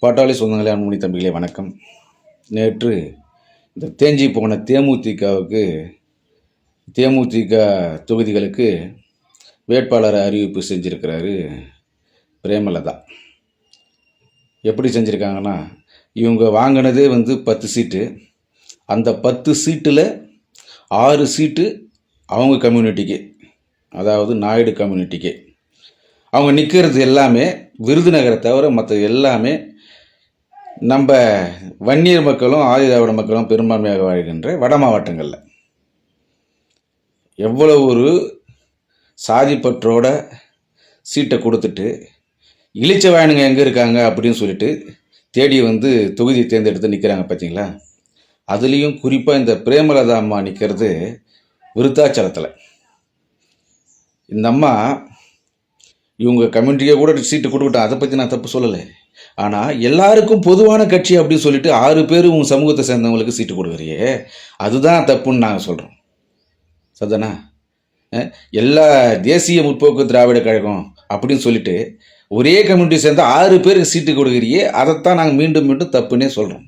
பாட்டாளி சொந்தங்களே, அன்புமணி தம்பிகளே வணக்கம். நேற்று இந்த தேஞ்சி போன தேமுதிக தொகுதிகளுக்கு வேட்பாளர் அறிவிப்பு செஞ்சுருக்கிறாரு பிரேமலதா. எப்படி செஞ்சுருக்காங்கன்னா, இவங்க வாங்கினதே 10 சீட்டு. அந்த 10 சீட்டில் 6 சீட்டு அவங்க கம்யூனிட்டிக்கு, அதாவது நாயுடு கம்யூனிட்டிக்கு. அவங்க நிற்கிறது எல்லாமே விருதுநகரை தவிர மற்ற எல்லாமே நம்ம வன்னியர் மக்களும் ஆதிதிராவிட மக்களும் பெரும்பான்மையாக வாழ்கின்ற வட மாவட்டங்களில். எவ்வளோ ஒரு சாதிப்பற்றோட சீட்டை கொடுத்துட்டு இளிச்சவாயனுங்க எங்கே இருக்காங்க அப்படின்னு சொல்லிட்டு தேடி தொகுதியை தேர்ந்தெடுத்து நிற்கிறாங்க பார்த்தீங்களா. அதுலேயும் குறிப்பாக இந்த பிரேமலதா அம்மா நிற்கிறது விருத்தாச்சலத்தில். இந்த அம்மா இவங்க கம்யூனிட்டிக்கே கூட சீட்டு கொடுக்கட்டும், அதை பற்றி நான் தப்பு சொல்லலை. ஆனால் எல்லாருக்கும் பொதுவான கட்சி அப்படின்னு சொல்லிட்டு 6 பேர் உன் சமூகத்தை சேர்ந்தவங்களுக்கு சீட்டு கொடுக்குறியே, அதுதான் தப்புன்னு நாங்கள் சொல்கிறோம். சரிதானா? எல்லா தேசிய முற்போக்கு திராவிட கழகம் அப்படின்னு சொல்லிட்டு ஒரே கம்யூனிட்டி சேர்ந்த 6 பேருக்கு சீட்டு கொடுக்குறியே, அதைத்தான் நாங்கள் மீண்டும் மீண்டும் தப்புன்னே சொல்கிறோம்.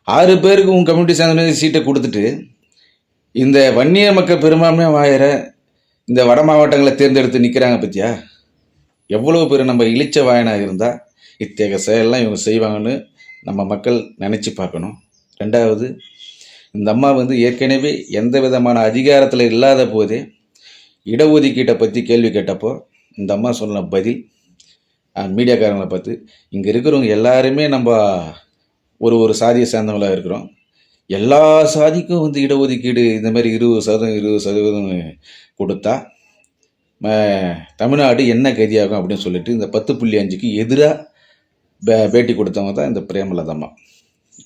6 பேருக்கு உன் கம்யூனிட்டி சேர்ந்த சீட்டை கொடுத்துட்டு இந்த வன்னியர் மக்கள் பெரும்பான்மையாக வாயிற இந்த வட மாவட்டங்களை தேர்ந்தெடுத்து நிற்கிறாங்க பற்றியா? எவ்வளோ பேர் நம்ம இளிச்ச வாயனாக இருந்தால் இத்தகைய செயலெல்லாம் இவங்க செய்வாங்கன்னு நம்ம மக்கள் நினச்சி பார்க்கணும். ரெண்டாவது, இந்த அம்மா ஏற்கனவே எந்த விதமான அதிகாரத்தில் இல்லாத போதே இடஒதுக்கீட்டை பற்றி கேள்வி கேட்டப்போ இந்த அம்மா சொன்ன பதில் மீடியாக்காரங்களை பார்த்து, இங்கே இருக்கிறவங்க எல்லாருமே நம்ம ஒரு சாதியை சேர்ந்தவங்களாக இருக்கிறோம், எல்லா சாதிக்கும் இடஒதுக்கீடு இந்த மாதிரி 20% கொடுத்தா தமிழ்நாடு என்ன கதியாகும் அப்படின்னு சொல்லிட்டு இந்த 10.5க்கு எதிராக பேட்டி கொடுத்தவங்க தான் இந்த பிரேமலதம்மா.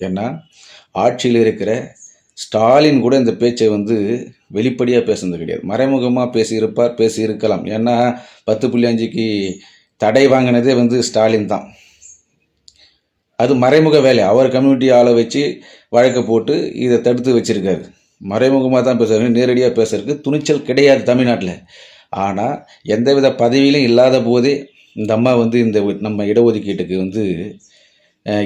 ஏன்னா ஆட்சியில் இருக்கிற ஸ்டாலின் கூட இந்த பேச்சை வெளிப்படையாக பேசுனது கிடையாது, மறைமுகமாக பேசியிருக்கலாம். ஏன்னா 10.5க்கு தடை வாங்கினதே ஸ்டாலின் தான். அது மறைமுக வேலை. அவர் கம்யூனிட்டி ஆளை வச்சு வழக்கை போட்டு இதை தடுத்து வச்சுருக்காரு. மறைமுகமாக தான் பேசுகிறாரு, நேரடியாக பேசுறதுக்கு துணிச்சல் கிடையாது தமிழ்நாட்டில். ஆனால் எந்தவித பதவியிலும் இல்லாத போதே இந்த அம்மா இந்த நம்ம இடஒதுக்கீட்டுக்கு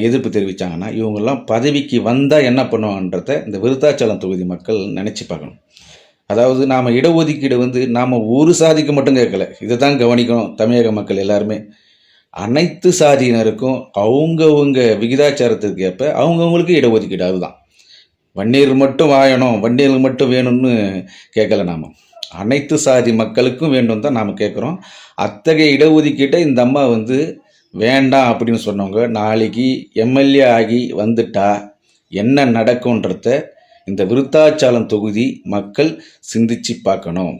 எதிர்ப்பு தெரிவித்தாங்கன்னா, இவங்கெல்லாம் பதவிக்கு வந்தால் என்ன பண்ணுவாங்கன்றத இந்த விருத்தாச்சலம் தொகுதி மக்கள் நினச்சி பார்க்கணும். அதாவது நாம் இடஒதுக்கீடு நாம் ஒரு சாதிக்கு மட்டும் கேட்கல, இதை தான் கவனிக்கணும். தமிழக மக்கள் எல்லாருமே அனைத்து சாதியினருக்கும் அவங்கவுங்க விகிதாச்சாரத்துக்கு ஏற்ப அவங்கவுங்களுக்கு இடஒதுக்கீடு. அதுதான் வன்னியர் மட்டும் வாழணும், வன்னியர்கள் மட்டும் வேணும்னு கேட்கல, நாம் அனைத்து சாதி மக்களுக்கும் வேண்டும் தான் நாம் கேட்குறோம். அத்தகைய இடஒதுக்கீட்டை இந்த அம்மா வேண்டாம் அப்படின்னு சொன்னவங்க நாளைக்கு எம்எல்ஏ ஆகி வந்துட்டா என்ன நடக்கும்ன்றத இந்த விருத்தாச்சலம் தொகுதி மக்கள் சிந்திச்சு பார்க்கணும்.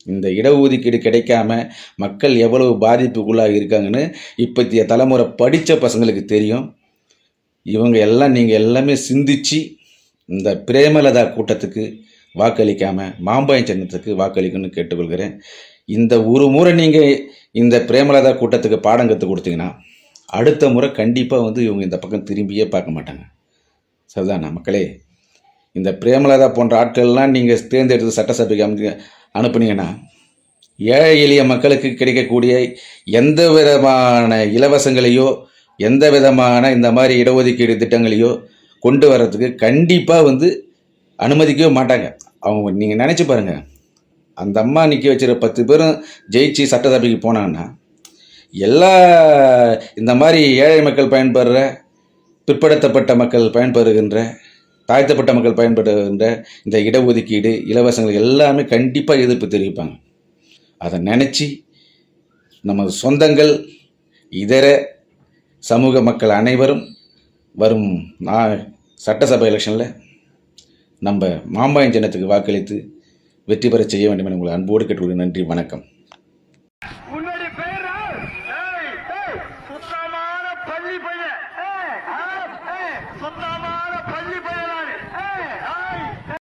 இந்த இடஒதுக்கீடு கிடைக்காம மக்கள் எவ்வளவு பாதிப்புக்குள்ளாக இருக்காங்கன்னு இப்போத்திய தலைமுறை படித்த பசங்களுக்கு தெரியும். இவங்க எல்லாம் நீங்கள் எல்லாமே சிந்திச்சு இந்த பிரேமலதா கூட்டத்துக்கு வாக்களிக்காமல் மாம்பாயம் சின்னத்துக்கு வாக்களிக்கணும்னு கேட்டுக்கொள்கிறேன். இந்த ஒரு முறை நீங்கள் இந்த பிரேமலதா கூட்டத்துக்கு பாடம் கற்றுக் கொடுத்தீங்கன்னா அடுத்த முறை கண்டிப்பாக இவங்க இந்த பக்கம் திரும்பியே பார்க்க மாட்டாங்க. சரிதானா மக்களே? இந்த பிரேமலதா போன்ற ஆட்கள்லாம் நீங்கள் தேர்ந்தெடுத்து சட்டசபைக்கு அனுப்புனீங்கன்னா ஏழை எளிய மக்களுக்கு கிடைக்கக்கூடிய எந்த விதமான இலவசங்களையோ எந்த விதமான இந்த மாதிரி இடஒதுக்கீடு திட்டங்களையோ கொண்டு வர்றதுக்கு கண்டிப்பாக அனுமதிக்கவே மாட்டாங்க. அவங்க நீங்கள் நினச்சி பாருங்கள், அந்த அம்மா நிற்க வச்சுற 10 பேரும் ஜெயிச்சு சட்டசபைக்கு போனாங்கன்னா எல்லா இந்த மாதிரி ஏழை மக்கள் பயன்படுற, பிற்படுத்தப்பட்ட மக்கள் பயன்பெறுகின்ற, தாழ்த்தப்பட்ட மக்கள் பயன்படுகின்ற இந்த இடஒதுக்கீடு இலவசங்கள் எல்லாமே கண்டிப்பாக எதிர்ப்பு தெரிவிப்பாங்க. அதை நினச்சி நமது சொந்தங்கள் இதர சமூக மக்கள் அனைவரும் வரும் சட்டசபை எலெக்ஷனில் நம்ம மாம்பாயம் சின்னத்துக்கு வாக்களித்து வெற்றி பெற செய்ய வேண்டும் என உங்களை அன்போடு கேட்டுக்கொள்கிறேன். நன்றி, வணக்கம். பள்ளி பையன்